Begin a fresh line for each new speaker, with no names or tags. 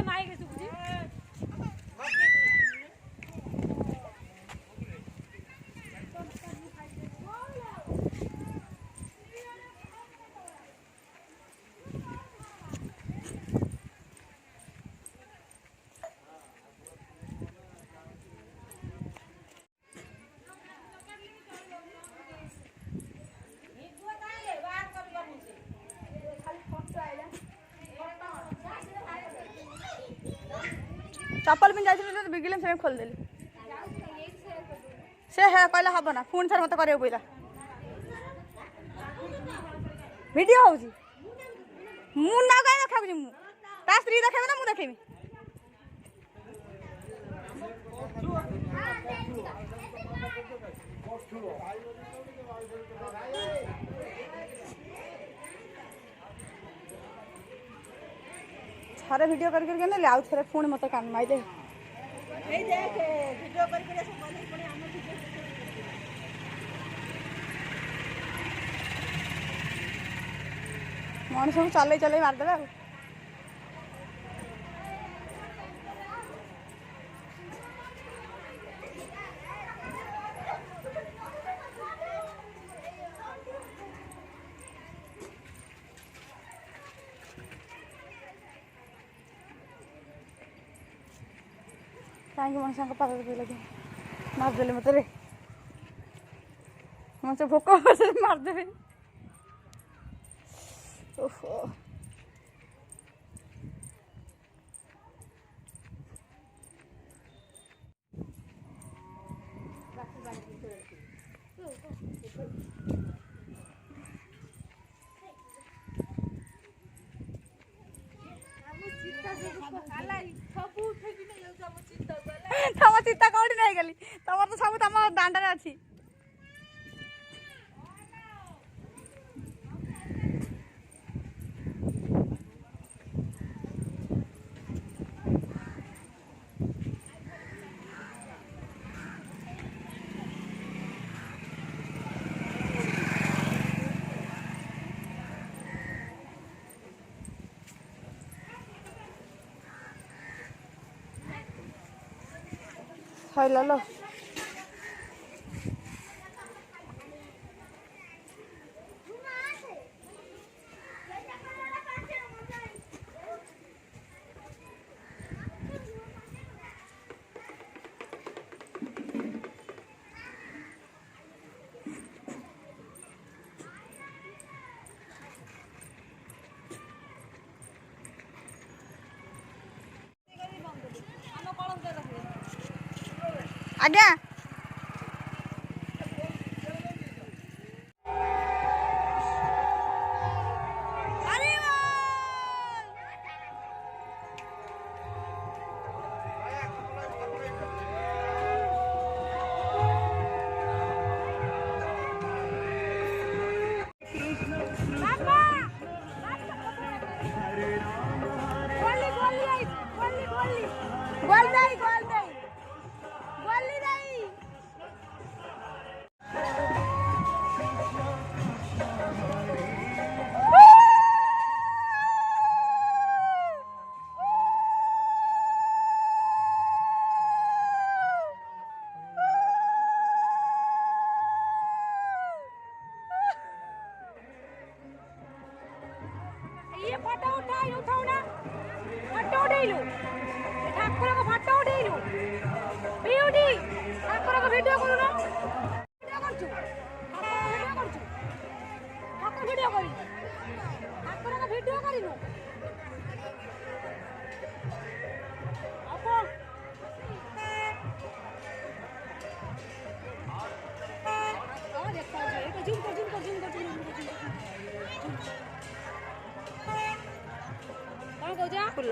Mike ଶୁଭୁଛି। चप्पल pin जाइए बिगिल से खोलदेली से है कहला हम ना पुणी थर मत कर पड़ा भिडियो हो ना कहीं देखा ता स्त्री देखे ना मुझे देखेमी थे भिडियो करके आउ थे पुणी मत कान माइले मन सब चल चल मारदे आ कहीं मनुष्य पाक लगे मारदे मत रे मत भोक मारदे ओहो तम चिता कौटी नहीं गली तुम तो सब तुम दांडे अच्छी लो आज्ञा ये फोटो उठाऊ ना फोटो उठेलु ठाकुर को फोटो उठेलु ब्यूटी ठाकुर को वीडियो करू ना वीडियो करछु ठाकुर को वीडियो करिनु अपन और देखो ये जूम कर कौन कौजा फुल